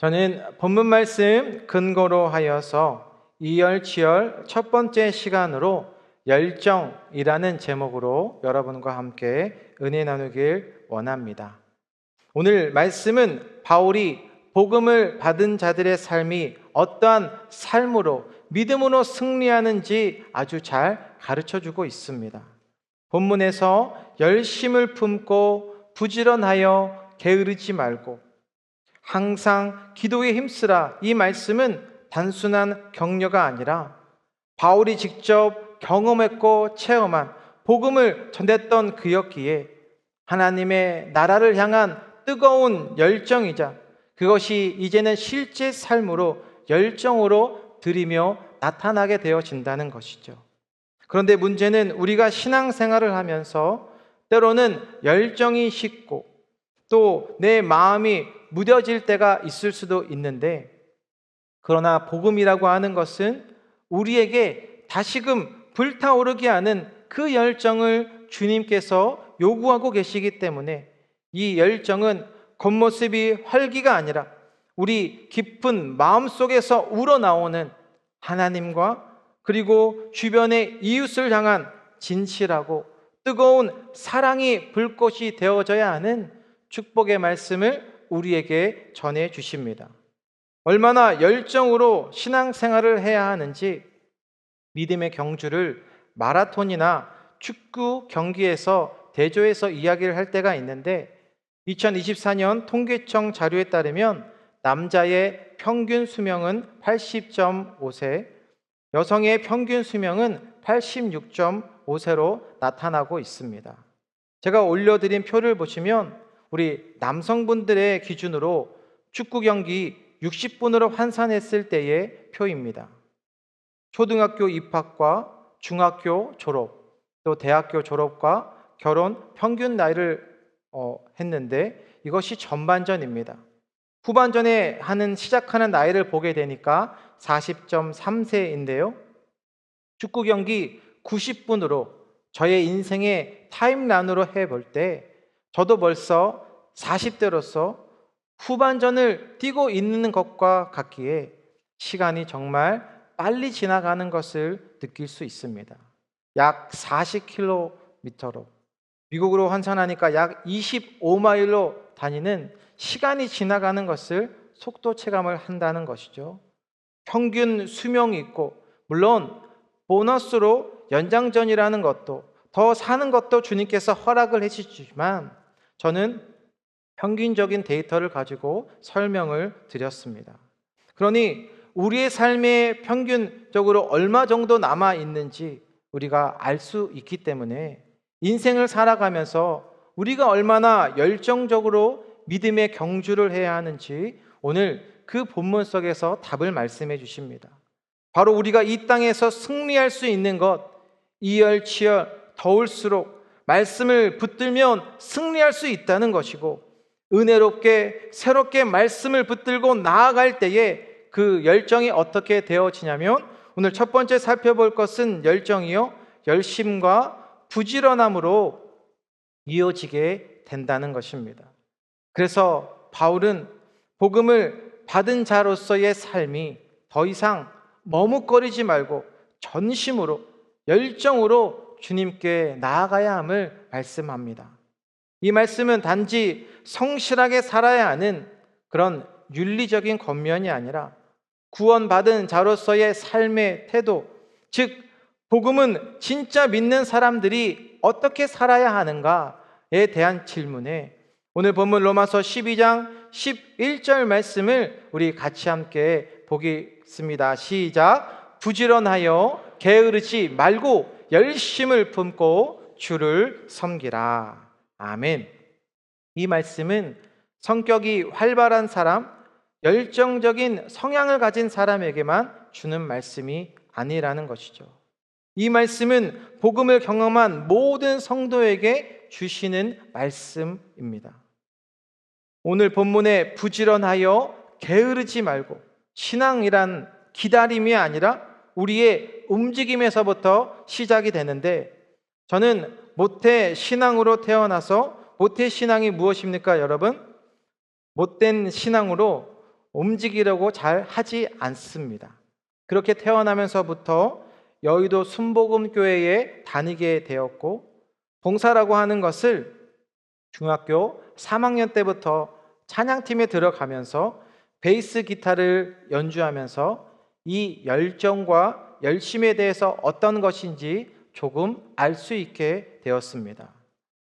저는 본문 말씀 근거로 하여서 이열치열 첫 번째 시간으로 열정이라는 제목으로 여러분과 함께 은혜 나누길 원합니다. 오늘 말씀은 바울이 복음을 받은 자들의 삶이 어떠한 삶으로 믿음으로 승리하는지 아주 잘 가르쳐주고 있습니다. 본문에서 열심을 품고 부지런하여 게으르지 말고 항상 기도에 힘쓰라, 이 말씀은 단순한 격려가 아니라 바울이 직접 경험했고 체험한 복음을 전했던 그였기에 하나님의 나라를 향한 뜨거운 열정이자 그것이 이제는 실제 삶으로 열정으로 드리며 나타나게 되어진다는 것이죠. 그런데 문제는 우리가 신앙생활을 하면서 때로는 열정이 식고 또 내 마음이 무뎌질 때가 있을 수도 있는데, 그러나 복음이라고 하는 것은 우리에게 다시금 불타오르게 하는 그 열정을 주님께서 요구하고 계시기 때문에 이 열정은 겉모습이 활기가 아니라 우리 깊은 마음속에서 우러나오는 하나님과 그리고 주변의 이웃을 향한 진실하고 뜨거운 사랑이 불꽃이 되어져야 하는 축복의 말씀을 우리에게 전해 주십니다. 얼마나 열정으로 신앙생활을 해야 하는지 믿음의 경주를 마라톤이나 축구 경기에서 대조해서 이야기를 할 때가 있는데, 2024년 통계청 자료에 따르면 남자의 평균 수명은 80.5세, 여성의 평균 수명은 86.5세로 나타나고 있습니다. 제가 올려드린 표를 보시면 우리 남성분들의 기준으로 축구 경기 60분으로 환산했을 때의 표입니다. 초등학교 입학과 중학교 졸업, 또 대학교 졸업과 결혼 평균 나이를 했는데 이것이 전반전입니다. 후반전에 시작하는 나이를 보게 되니까 40.3세인데요. 축구 경기 90분으로 저의 인생의 타임라인으로 해볼 때 저도 벌써 40대로서 후반전을 뛰고 있는 것과 같기에 시간이 정말 빨리 지나가는 것을 느낄 수 있습니다. 약 40km로, 미국으로 환산하니까 약 25마일로 다니는 시간이 지나가는 것을 속도 체감을 한다는 것이죠. 평균 수명이 있고, 물론 보너스로 연장전이라는 것도, 더 사는 것도 주님께서 허락을 해주시지만 저는 평균적인 데이터를 가지고 설명을 드렸습니다. 그러니 우리의 삶에 평균적으로 얼마 정도 남아 있는지 우리가 알 수 있기 때문에 인생을 살아가면서 우리가 얼마나 열정적으로 믿음의 경주를 해야 하는지 오늘 그 본문 속에서 답을 말씀해 주십니다. 바로 우리가 이 땅에서 승리할 수 있는 것, 이열치열 더울수록 말씀을 붙들면 승리할 수 있다는 것이고, 은혜롭게 새롭게 말씀을 붙들고 나아갈 때에 그 열정이 어떻게 되어지냐면, 오늘 첫 번째 살펴볼 것은 열정이요, 열심과 부지런함으로 이어지게 된다는 것입니다. 그래서 바울은 복음을 받은 자로서의 삶이 더 이상 머뭇거리지 말고 전심으로 열정으로 주님께 나아가야 함을 말씀합니다. 이 말씀은 단지 성실하게 살아야 하는 그런 윤리적인 겉면이 아니라 구원받은 자로서의 삶의 태도, 즉 복음은 진짜 믿는 사람들이 어떻게 살아야 하는가에 대한 질문에 오늘 본문 로마서 12장 11절 말씀을 우리 같이 함께 보겠습니다. 시작. 부지런하여 게으르지 말고 열심을 품고 주를 섬기라. 아멘. 이 말씀은 성격이 활발한 사람, 열정적인 성향을 가진 사람에게만 주는 말씀이 아니라는 것이죠. 이 말씀은 복음을 경험한 모든 성도에게 주시는 말씀입니다. 오늘 본문에 부지런하여 게으르지 말고, 신앙이란 기다림이 아니라 우리의 움직임에서부터 시작이 되는데, 저는 모태 신앙으로 태어나서, 모태 신앙이 무엇입니까 여러분? 못된 신앙으로 움직이려고 잘 하지 않습니다. 그렇게 태어나면서부터 여의도 순복음교회에 다니게 되었고, 봉사라고 하는 것을 중학교 3학년 때부터 찬양팀에 들어가면서 베이스 기타를 연주하면서 이 열정과 열심에 대해서 어떤 것인지 조금 알 수 있게 되었습니다.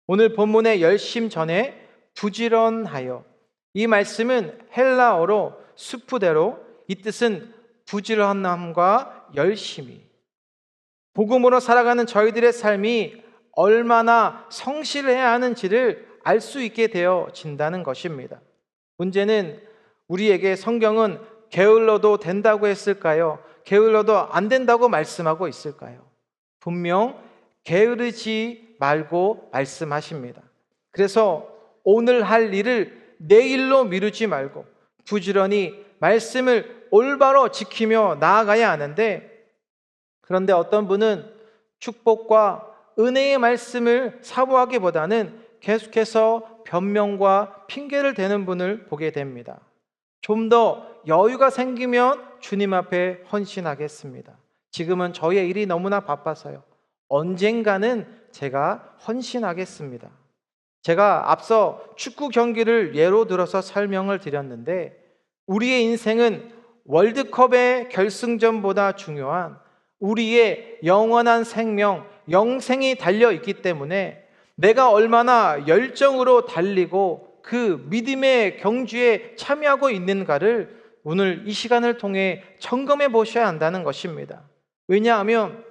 오늘 본문의 열심 전에 부지런하여, 이 말씀은 헬라어로 수프데로, 이 뜻은 부지런함과 열심히, 복음으로 살아가는 저희들의 삶이 얼마나 성실해야 하는지를 알 수 있게 되어진다는 것입니다. 문제는 우리에게 성경은 게을러도 된다고 했을까요? 게을러도 안 된다고 말씀하고 있을까요? 분명 게으르지 말고 말씀하십니다. 그래서 오늘 할 일을 내일로 미루지 말고 부지런히 말씀을 올바로 지키며 나아가야 하는데, 그런데 어떤 분은 축복과 은혜의 말씀을 사모하기보다는 계속해서 변명과 핑계를 대는 분을 보게 됩니다. 좀 더 여유가 생기면 주님 앞에 헌신하겠습니다. 지금은 저의 일이 너무나 바빠서요. 언젠가는 제가 헌신하겠습니다. 제가 앞서 축구 경기를 예로 들어서 설명을 드렸는데, 우리의 인생은 월드컵의 결승전보다 중요한 우리의 영원한 생명, 영생이 달려있기 때문에 내가 얼마나 열정으로 달리고 그 믿음의 경주에 참여하고 있는가를 오늘 이 시간을 통해 점검해 보셔야 한다는 것입니다. 왜냐하면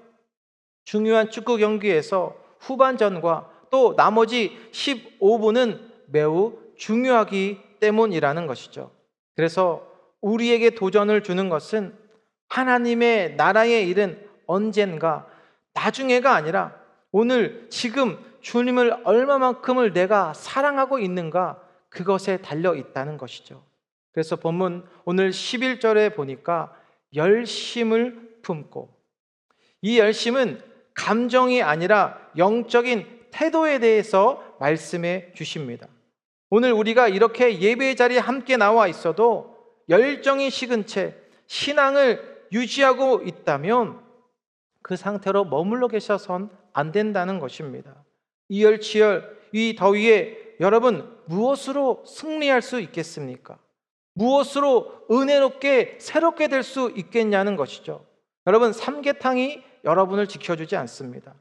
중요한 축구 경기에서 후반전과 또 나머지 15분은 매우 중요하기 때문이라는 것이죠. 그래서 우리에게 도전을 주는 것은 하나님의 나라의 일은 언젠가, 나중에가 아니라 오늘 지금 주님을 얼마만큼을 내가 사랑하고 있는가, 그것에 달려 있다는 것이죠. 그래서 본문 오늘 11절에 보니까 열심을 품고, 이 열심은 감정이 아니라 영적인 태도에 대해서 말씀해 주십니다. 오늘 우리가 이렇게 예배 자리에 함께 나와 있어도 열정이 식은 채 신앙을 유지하고 있다면 그 상태로 머물러 계셔선 안 된다는 것입니다. 이열치열 이 더위에 여러분 무엇으로 승리할 수 있겠습니까? 무엇으로 은혜롭게 새롭게 될 수 있겠냐는 것이죠. 여러분, 삼계탕이 여러분을 지켜주지 않습니다.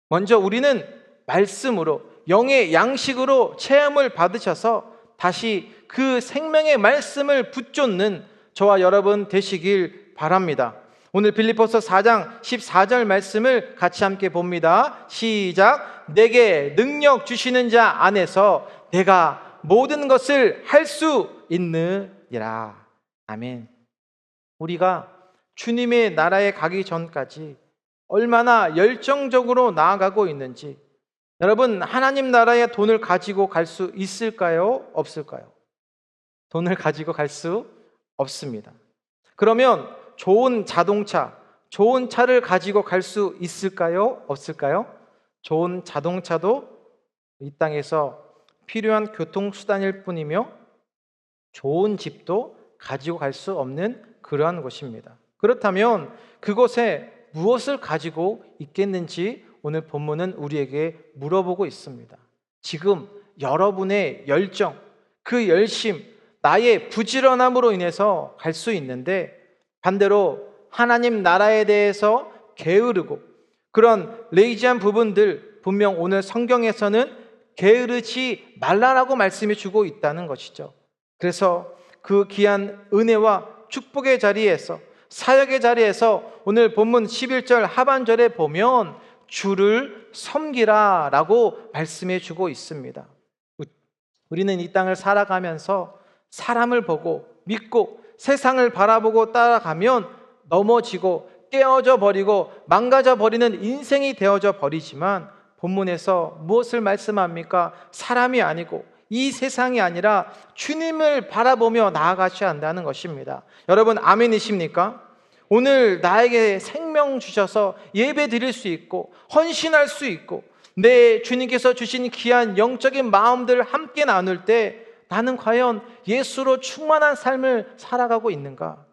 먼저 우리는 말씀으로, 영의 양식으로 체험을 받으셔서 다시 그 생명의 말씀을 붙잡는 저와 여러분 되시길 바랍니다. 오늘 빌립보서 4장 14절 말씀을 같이 함께 봅니다. 시작. 내게 능력 주시는 자 안에서 내가 모든 것을 할 수 있느니라. 아멘. 우리가 주님의 나라에 가기 전까지 얼마나 열정적으로 나아가고 있는지, 여러분, 하나님 나라에 돈을 가지고 갈 수 있을까요? 없을까요? 돈을 가지고 갈 수 없습니다. 그러면 좋은 자동차, 좋은 차를 가지고 갈 수 있을까요? 없을까요? 좋은 자동차도 이 땅에서 필요한 교통수단일 뿐이며 좋은 집도 가지고 갈 수 없는 그러한 곳입니다. 그렇다면 그곳에 무엇을 가지고 있겠는지 오늘 본문은 우리에게 물어보고 있습니다. 지금 여러분의 열정, 그 열심, 나의 부지런함으로 인해서 갈 수 있는데, 반대로 하나님 나라에 대해서 게으르고 그런 레이지한 부분들, 분명 오늘 성경에서는 게으르지 말라라고 말씀해 주고 있다는 것이죠. 그래서 그 귀한 은혜와 축복의 자리에서, 사역의 자리에서 오늘 본문 11절 하반절에 보면 주를 섬기라 라고 말씀해 주고 있습니다. 우리는 이 땅을 살아가면서 사람을 보고 믿고 세상을 바라보고 따라가면 넘어지고 깨어져 버리고 망가져 버리는 인생이 되어져 버리지만, 본문에서 무엇을 말씀합니까? 사람이 아니고 이 세상이 아니라 주님을 바라보며 나아가셔야 한다는 것입니다. 여러분, 아멘이십니까? 오늘 나에게 생명 주셔서 예배 드릴 수 있고 헌신할 수 있고 내 주님께서 주신 귀한 영적인 마음들을 함께 나눌 때 나는 과연 예수로 충만한 삶을 살아가고 있는가?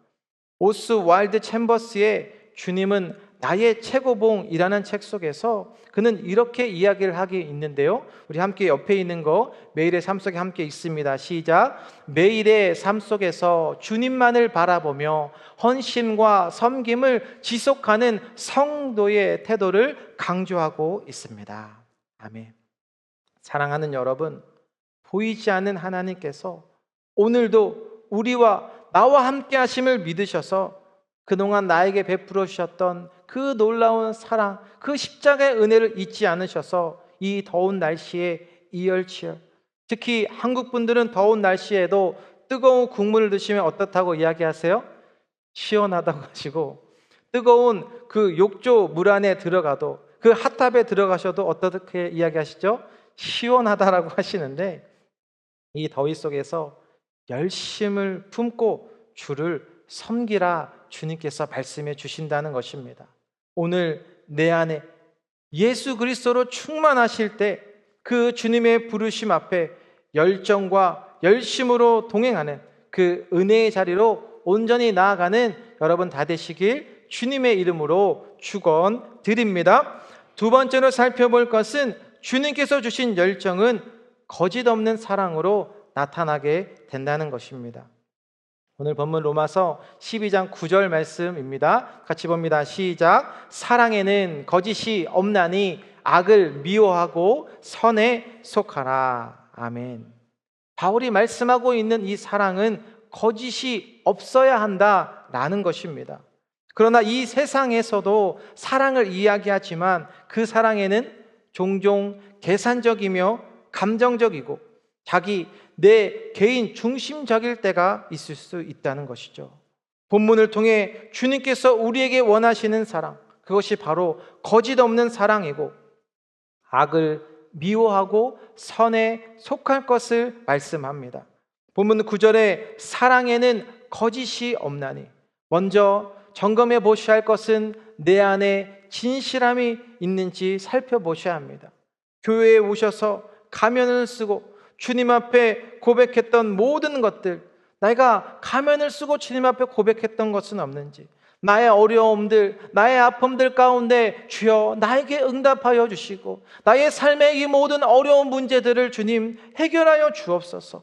오스 와일드 챔버스의 주님은 나의 최고봉이라는 책 속에서 그는 이렇게 이야기를 하기 있는데요. 우리 함께 옆에 있는 거 매일의 삶 속에 함께 있습니다. 시작. 매일의 삶 속에서 주님만을 바라보며 헌신과 섬김을 지속하는 성도의 태도를 강조하고 있습니다. 아멘. 사랑하는 여러분, 보이지 않는 하나님께서 오늘도 우리와 나와 함께 하심을 믿으셔서 그동안 나에게 베풀어 주셨던 그 놀라운 사랑, 그 십자가의 은혜를 잊지 않으셔서 이 더운 날씨에 이열치열, 특히 한국 분들은 더운 날씨에도 뜨거운 국물을 드시면 어떻다고 이야기하세요? 시원하다고 하시고, 뜨거운 그 욕조 물 안에 들어가도, 그 핫탑에 들어가셔도 어떻게 이야기하시죠? 시원하다라고 하시는데, 이 더위 속에서 열심을 품고 주를 섬기라 주님께서 말씀해 주신다는 것입니다. 오늘 내 안에 예수 그리스도로 충만하실 때 그 주님의 부르심 앞에 열정과 열심으로 동행하는 그 은혜의 자리로 온전히 나아가는 여러분 다 되시길 주님의 이름으로 축원드립니다. 두 번째로 살펴볼 것은 주님께서 주신 열정은 거짓 없는 사랑으로 나타나게 된다는 것입니다. 오늘 본문 로마서 12장 9절 말씀입니다. 같이 봅니다. 시작. 사랑에는 거짓이 없나니 악을 미워하고 선에 속하라. 아멘. 바울이 말씀하고 있는 이 사랑은 거짓이 없어야 한다라는 것입니다. 그러나 이 세상에서도 사랑을 이야기하지만 그 사랑에는 종종 계산적이며 감정적이고 내 개인 중심적일 때가 있을 수 있다는 것이죠. 본문을 통해 주님께서 우리에게 원하시는 사랑, 그것이 바로 거짓 없는 사랑이고 악을 미워하고 선에 속할 것을 말씀합니다. 본문 9절에 사랑에는 거짓이 없나니, 먼저 점검해 보셔야 할 것은 내 안에 진실함이 있는지 살펴보셔야 합니다. 교회에 오셔서 가면을 쓰고 주님 앞에 고백했던 모든 것들, 내가 가면을 쓰고 주님 앞에 고백했던 것은 없는지, 나의 어려움들, 나의 아픔들 가운데 주여 나에게 응답하여 주시고 나의 삶의 이 모든 어려운 문제들을 주님 해결하여 주옵소서.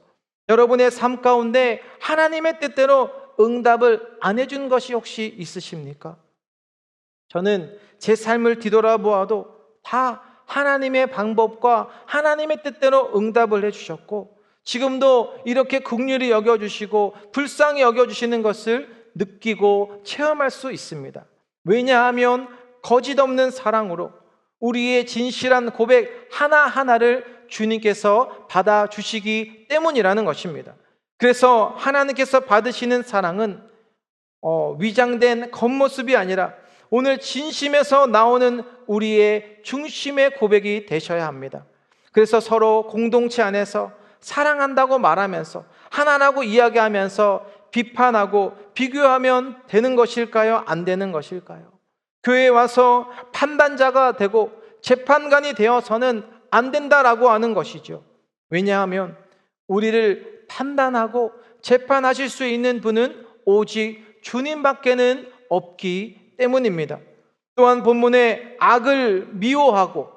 여러분의 삶 가운데 하나님의 뜻대로 응답을 안 해준 것이 혹시 있으십니까? 저는 제 삶을 뒤돌아보아도 다 하나님의 방법과 하나님의 뜻대로 응답을 해주셨고 지금도 이렇게 긍휼히 여겨주시고 불쌍히 여겨주시는 것을 느끼고 체험할 수 있습니다. 왜냐하면 거짓 없는 사랑으로 우리의 진실한 고백 하나하나를 주님께서 받아주시기 때문이라는 것입니다. 그래서 하나님께서 받으시는 사랑은 위장된 겉모습이 아니라 오늘 진심에서 나오는 우리의 중심의 고백이 되셔야 합니다. 그래서 서로 공동체 안에서 사랑한다고 말하면서 하나라고 이야기하면서 비판하고 비교하면 되는 것일까요? 안 되는 것일까요? 교회에 와서 판단자가 되고 재판관이 되어서는 안 된다라고 하는 것이죠. 왜냐하면 우리를 판단하고 재판하실 수 있는 분은 오직 주님밖에는 없기 때문입니다. 또한 본문에 악을 미워하고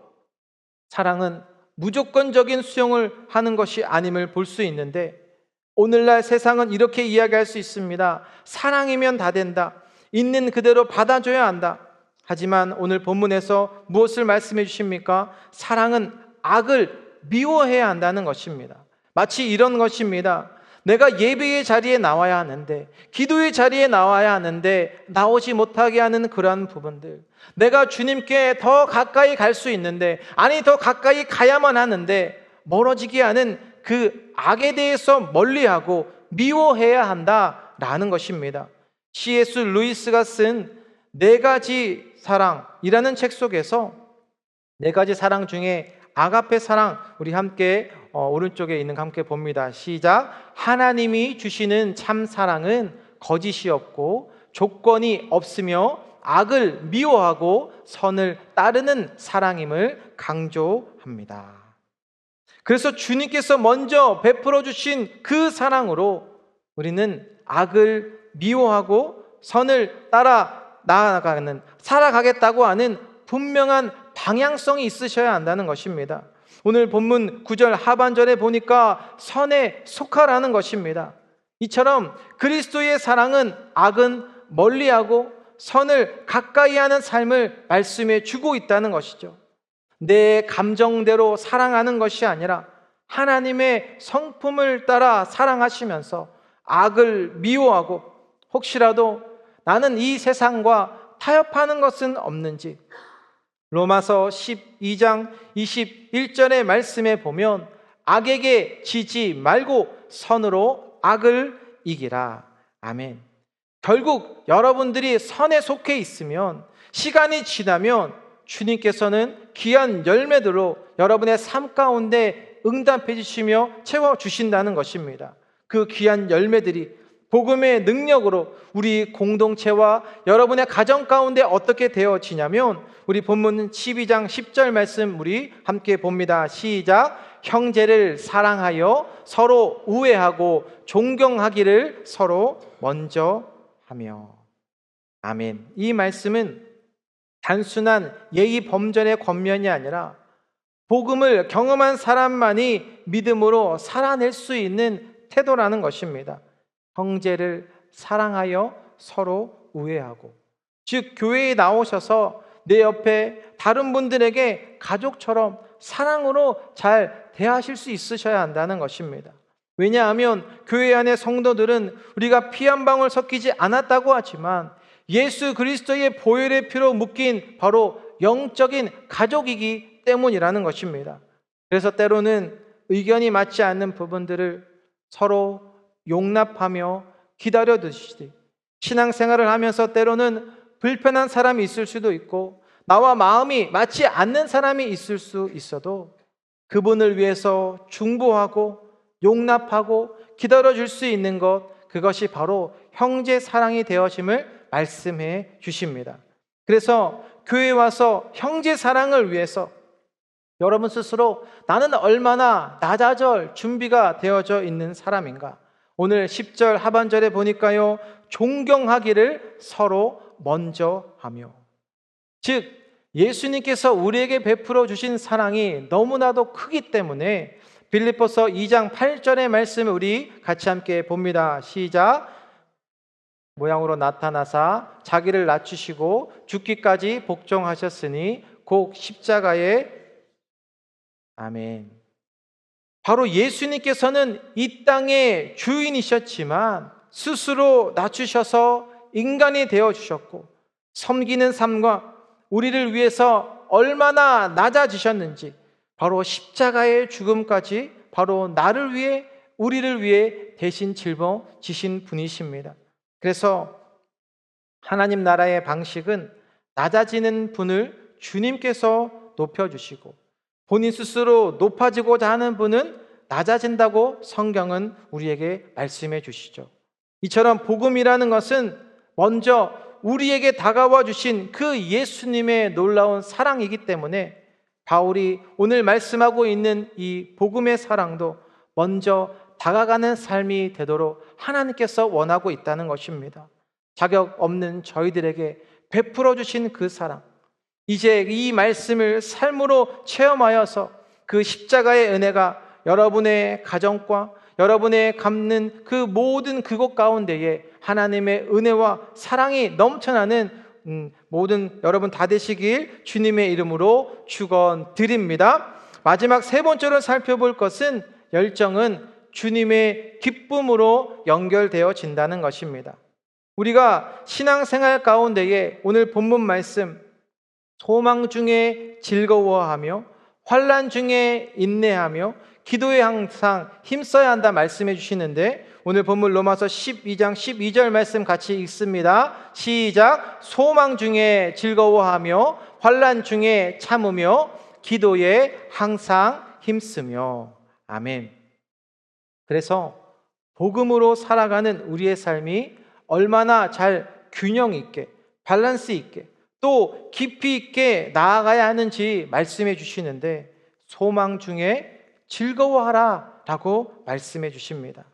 사랑은 무조건적인 수용을 하는 것이 아님을 볼 수 있는데 오늘날 세상은 이렇게 이야기할 수 있습니다. 사랑이면 다 된다. 있는 그대로 받아줘야 한다. 하지만 오늘 본문에서 무엇을 말씀해 주십니까? 사랑은 악을 미워해야 한다는 것입니다. 마치 이런 것입니다. 내가 예배의 자리에 나와야 하는데, 기도의 자리에 나와야 하는데 나오지 못하게 하는 그러한 부분들, 내가 주님께 더 가까이 갈 수 있는데, 아니 더 가까이 가야만 하는데 멀어지게 하는 그 악에 대해서 멀리하고 미워해야 한다라는 것입니다. C.S. 루이스가 쓴 네 가지 사랑이라는 책 속에서 네 가지 사랑 중에 아가페 사랑, 우리 함께 오른쪽에 있는 거 함께 봅니다. 시작. 하나님이 주시는 참 사랑은 거짓이 없고 조건이 없으며 악을 미워하고 선을 따르는 사랑임을 강조합니다. 그래서 주님께서 먼저 베풀어 주신 그 사랑으로 우리는 악을 미워하고 선을 따라 나아가는, 살아가겠다고 하는 분명한 방향성이 있으셔야 한다는 것입니다. 오늘 본문 9절 하반절에 보니까 선에 속하라는 것입니다. 이처럼 그리스도의 사랑은 악은 멀리하고 선을 가까이하는 삶을 말씀해 주고 있다는 것이죠. 내 감정대로 사랑하는 것이 아니라 하나님의 성품을 따라 사랑하시면서 악을 미워하고 혹시라도 나는 이 세상과 타협하는 것은 없는지, 로마서 12장 21절의 말씀에 보면 악에게 지지 말고 선으로 악을 이기라. 아멘. 결국 여러분들이 선에 속해 있으면 시간이 지나면 주님께서는 귀한 열매들로 여러분의 삶 가운데 응답해 주시며 채워주신다는 것입니다. 그 귀한 열매들이 복음의 능력으로 우리 공동체와 여러분의 가정 가운데 어떻게 되어지냐면, 우리 본문 12장 10절 말씀 우리 함께 봅니다. 시작. 형제를 사랑하여 서로 우애하고 존경하기를 서로 먼저 하며. 아멘. 이 말씀은 단순한 예의 범절의 권면이 아니라 복음을 경험한 사람만이 믿음으로 살아낼 수 있는 태도라는 것입니다. 형제를 사랑하여 서로 우애하고, 즉 교회에 나오셔서 내 옆에 다른 분들에게 가족처럼 사랑으로 잘 대하실 수 있으셔야 한다는 것입니다. 왜냐하면 교회 안의 성도들은 우리가 피 한 방울 섞이지 않았다고 하지만 예수 그리스도의 보혈의 피로 묶인 바로 영적인 가족이기 때문이라는 것입니다. 그래서 때로는 의견이 맞지 않는 부분들을 서로 용납하며 기다려두시되, 신앙생활을 하면서 때로는 불편한 사람이 있을 수도 있고 나와 마음이 맞지 않는 사람이 있을 수 있어도 그분을 위해서 중보하고 용납하고 기다려줄 수 있는 것, 그것이 바로 형제 사랑이 되어짐을 말씀해 주십니다. 그래서 교회에 와서 형제 사랑을 위해서 여러분 스스로 나는 얼마나 낮아질 준비가 되어져 있는 사람인가. 오늘 10절 하반절에 보니까요, 존경하기를 서로 먼저 하며, 즉 예수님께서 우리에게 베풀어 주신 사랑이 너무나도 크기 때문에 빌립보서 2장 8절의 말씀을 우리 같이 함께 봅니다. 시작. 모양으로 나타나사 자기를 낮추시고 죽기까지 복종하셨으니 곧 십자가에. 아멘. 바로 예수님께서는 이 땅의 주인이셨지만 스스로 낮추셔서 인간이 되어주셨고, 섬기는 삶과 우리를 위해서 얼마나 낮아지셨는지, 바로 십자가의 죽음까지 바로 나를 위해 우리를 위해 대신 짊어지신 분이십니다. 그래서 하나님 나라의 방식은 낮아지는 분을 주님께서 높여주시고 본인 스스로 높아지고자 하는 분은 낮아진다고 성경은 우리에게 말씀해 주시죠. 이처럼 복음이라는 것은 먼저 우리에게 다가와 주신 그 예수님의 놀라운 사랑이기 때문에 바울이 오늘 말씀하고 있는 이 복음의 사랑도 먼저 다가가는 삶이 되도록 하나님께서 원하고 있다는 것입니다. 자격 없는 저희들에게 베풀어 주신 그 사랑, 이제 이 말씀을 삶으로 체험하여서 그 십자가의 은혜가 여러분의 가정과 여러분의 갚는 그 모든 그곳 가운데에 하나님의 은혜와 사랑이 넘쳐나는 모든 여러분 다 되시길 주님의 이름으로 축원드립니다. 마지막 세 번째로 살펴볼 것은 열정은 주님의 기쁨으로 연결되어진다는 것입니다. 우리가 신앙생활 가운데에 오늘 본문 말씀, 소망 중에 즐거워하며 환난 중에 인내하며 기도에 항상 힘써야 한다 말씀해 주시는데, 오늘 본문 로마서 12장 12절 말씀 같이 읽습니다. 시작. 소망 중에 즐거워하며 환난 중에 참으며 기도에 항상 힘쓰며. 아멘. 그래서 복음으로 살아가는 우리의 삶이 얼마나 잘 균형 있게, 밸런스 있게, 또 깊이 있게 나아가야 하는지 말씀해 주시는데, 소망 중에 즐거워하라 라고 말씀해 주십니다.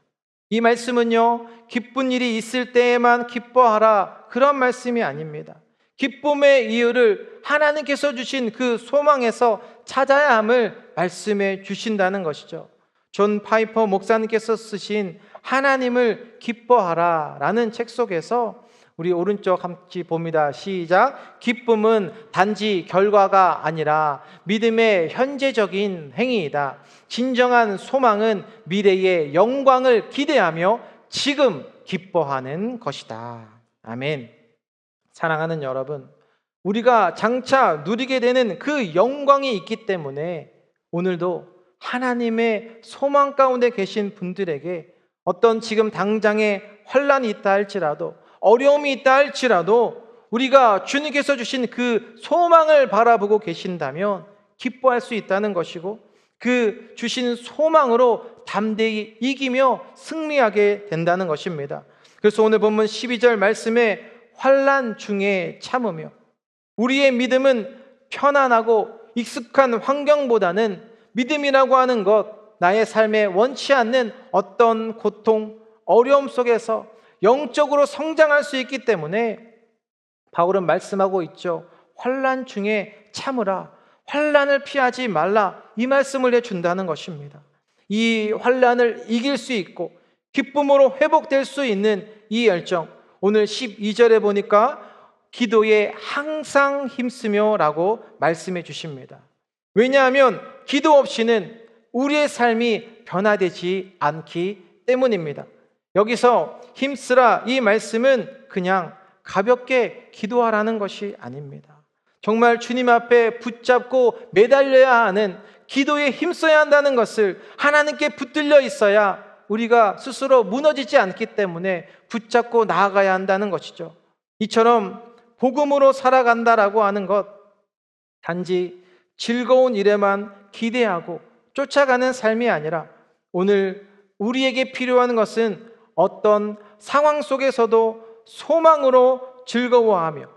이 말씀은요, 기쁜 일이 있을 때에만 기뻐하라 그런 말씀이 아닙니다. 기쁨의 이유를 하나님께서 주신 그 소망에서 찾아야 함을 말씀해 주신다는 것이죠. 존 파이퍼 목사님께서 쓰신 하나님을 기뻐하라 라는 책 속에서 우리 오른쪽 같이 봅니다. 시작. 기쁨은 단지 결과가 아니라 믿음의 현재적인 행위이다. 진정한 소망은 미래의 영광을 기대하며 지금 기뻐하는 것이다. 아멘. 사랑하는 여러분, 우리가 장차 누리게 되는 그 영광이 있기 때문에 오늘도 하나님의 소망 가운데 계신 분들에게 어떤 지금 당장의 환난이 있다 할지라도, 어려움이 있다 할지라도 우리가 주님께서 주신 그 소망을 바라보고 계신다면 기뻐할 수 있다는 것이고, 그 주신 소망으로 담대히 이기며 승리하게 된다는 것입니다. 그래서 오늘 본문 12절 말씀에 환난 중에 참으며, 우리의 믿음은 편안하고 익숙한 환경보다는 믿음이라고 하는 것, 나의 삶에 원치 않는 어떤 고통, 어려움 속에서 영적으로 성장할 수 있기 때문에 바울은 말씀하고 있죠. 환난 중에 참으라, 환난을 피하지 말라, 이 말씀을 해준다는 것입니다. 이 환난을 이길 수 있고 기쁨으로 회복될 수 있는 이 열정, 오늘 12절에 보니까 기도에 항상 힘쓰며 라고 말씀해 주십니다. 왜냐하면 기도 없이는 우리의 삶이 변화되지 않기 때문입니다. 여기서 힘쓰라, 이 말씀은 그냥 가볍게 기도하라는 것이 아닙니다. 정말 주님 앞에 붙잡고 매달려야 하는, 기도에 힘써야 한다는 것을 하나님께 붙들려 있어야 우리가 스스로 무너지지 않기 때문에 붙잡고 나아가야 한다는 것이죠. 이처럼 복음으로 살아간다라고 하는 것, 단지 즐거운 일에만 기대하고 쫓아가는 삶이 아니라 오늘 우리에게 필요한 것은 어떤 상황 속에서도 소망으로 즐거워하며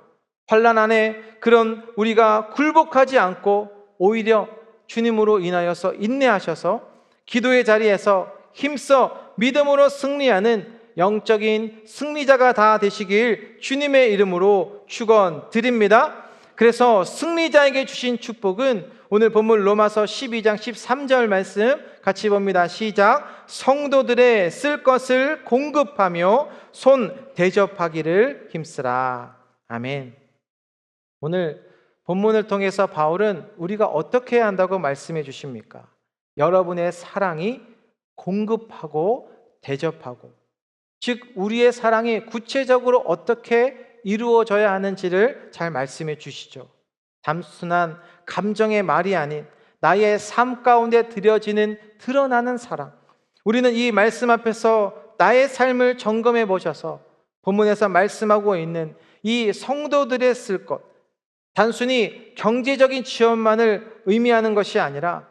환난 안에 그런 우리가 굴복하지 않고 오히려 주님으로 인하여서 인내하셔서 기도의 자리에서 힘써 믿음으로 승리하는 영적인 승리자가 다 되시길 주님의 이름으로 축원드립니다. 그래서 승리자에게 주신 축복은 오늘 본문 로마서 12장 13절 말씀 같이 봅니다. 시작. 성도들의 쓸 것을 공급하며 손 대접하기를 힘쓰라. 아멘. 오늘 본문을 통해서 바울은 우리가 어떻게 해야 한다고 말씀해 주십니까? 여러분의 사랑이 공급하고 대접하고, 즉 우리의 사랑이 구체적으로 어떻게 이루어져야 하는지를 잘 말씀해 주시죠. 단순한 감정의 말이 아닌 나의 삶 가운데 드러나는 사랑. 우리는 이 말씀 앞에서 나의 삶을 점검해 보셔서 본문에서 말씀하고 있는 이 성도들의 쓸 것, 단순히 경제적인 지원만을 의미하는 것이 아니라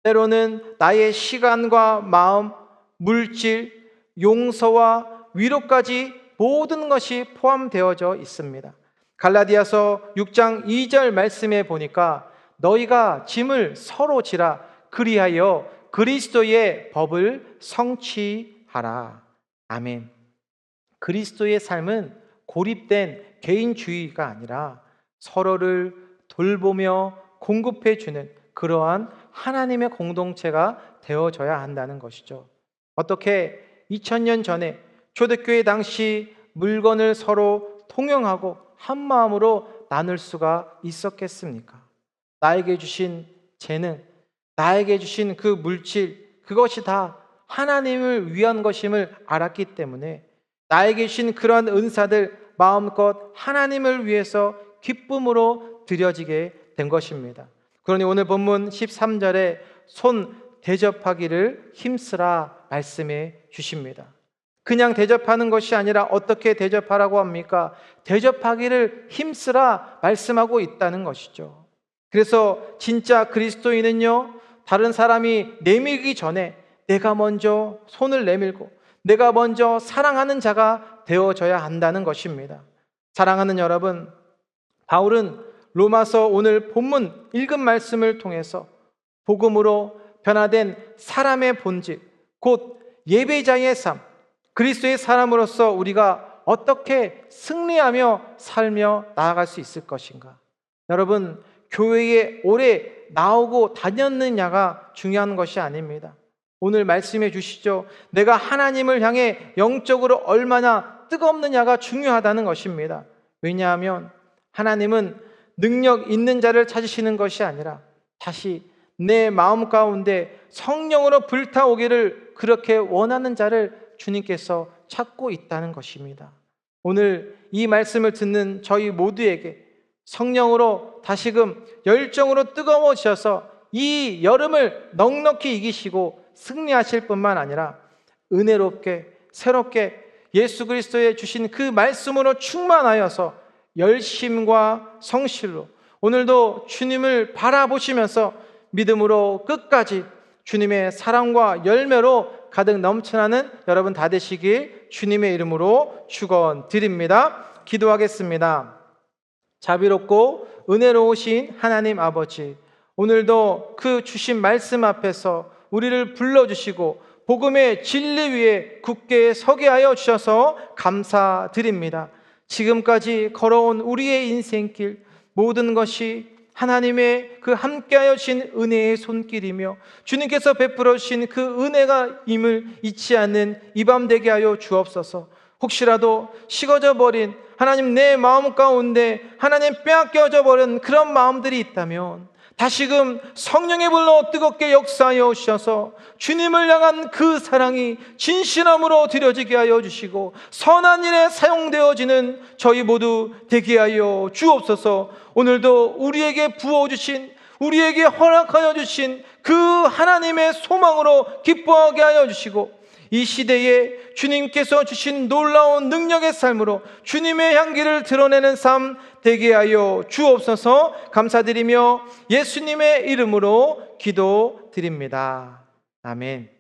때로는 나의 시간과 마음, 물질, 용서와 위로까지 모든 것이 포함되어져 있습니다. 갈라디아서 6장 2절 말씀에 보니까 너희가 짐을 서로 지라, 그리하여 그리스도의 법을 성취하라. 아멘. 그리스도의 삶은 고립된 개인주의가 아니라 서로를 돌보며 공급해주는 그러한 하나님의 공동체가 되어져야 한다는 것이죠. 어떻게 2000년 전에 초대교회 당시 물건을 서로 통용하고 한 마음으로 나눌 수가 있었겠습니까? 나에게 주신 재능, 나에게 주신 그 물질, 그것이 다 하나님을 위한 것임을 알았기 때문에 나에게 주신 그러한 은사들 마음껏 하나님을 위해서 기쁨으로 드려지게 된 것입니다. 그러니 오늘 본문 13절에 손 대접하기를 힘쓰라 말씀해 주십니다. 그냥 대접하는 것이 아니라 어떻게 대접하라고 합니까? 대접하기를 힘쓰라 말씀하고 있다는 것이죠. 그래서 진짜 그리스도인은요, 다른 사람이 내밀기 전에 내가 먼저 손을 내밀고 내가 먼저 사랑하는 자가 되어져야 한다는 것입니다. 사랑하는 여러분, 바울은 로마서 오늘 본문 읽은 말씀을 통해서 복음으로 변화된 사람의 본질, 곧 예배자의 삶, 그리스도의 사람으로서 우리가 어떻게 승리하며 살며 나아갈 수 있을 것인가? 여러분, 교회에 오래 나오고 다녔느냐가 중요한 것이 아닙니다. 오늘 말씀해 주시죠. 내가 하나님을 향해 영적으로 얼마나 뜨겁느냐가 중요하다는 것입니다. 왜냐하면 하나님은 능력 있는 자를 찾으시는 것이 아니라 다시 내 마음 가운데 성령으로 불타오기를 그렇게 원하는 자를 주님께서 찾고 있다는 것입니다. 오늘 이 말씀을 듣는 저희 모두에게 성령으로 다시금 열정으로 뜨거워지셔서 이 여름을 넉넉히 이기시고 승리하실 뿐만 아니라 은혜롭게 새롭게 예수 그리스도의 주신 그 말씀으로 충만하여서 열심과 성실로 오늘도 주님을 바라보시면서 믿음으로 끝까지 주님의 사랑과 열매로 가득 넘쳐나는 여러분 다 되시길 주님의 이름으로 축원드립니다. 기도하겠습니다. 자비롭고 은혜로우신 하나님 아버지, 오늘도 그 주신 말씀 앞에서 우리를 불러주시고 복음의 진리 위에 굳게 서게 하여 주셔서 감사드립니다. 지금까지 걸어온 우리의 인생길 모든 것이 하나님의 그 함께하여 주신 은혜의 손길이며 주님께서 베풀어 주신 그 은혜가 임을 잊지 않는 이 밤 되게 하여 주옵소서. 혹시라도 식어져 버린 하나님 내 마음 가운데 하나님 빼앗겨져 버린 그런 마음들이 있다면 다시금 성령의 불로 뜨겁게 역사하여 주셔서 주님을 향한 그 사랑이 진실함으로 드려지게 하여 주시고 선한 일에 사용되어지는 저희 모두 되게 하여 주옵소서. 오늘도 우리에게 부어주신, 우리에게 허락하여 주신 그 하나님의 소망으로 기뻐하게 하여 주시고 이 시대에 주님께서 주신 놀라운 능력의 삶으로 주님의 향기를 드러내는 삶 되게 하여 주옵소서. 감사드리며 예수님의 이름으로 기도드립니다. 아멘.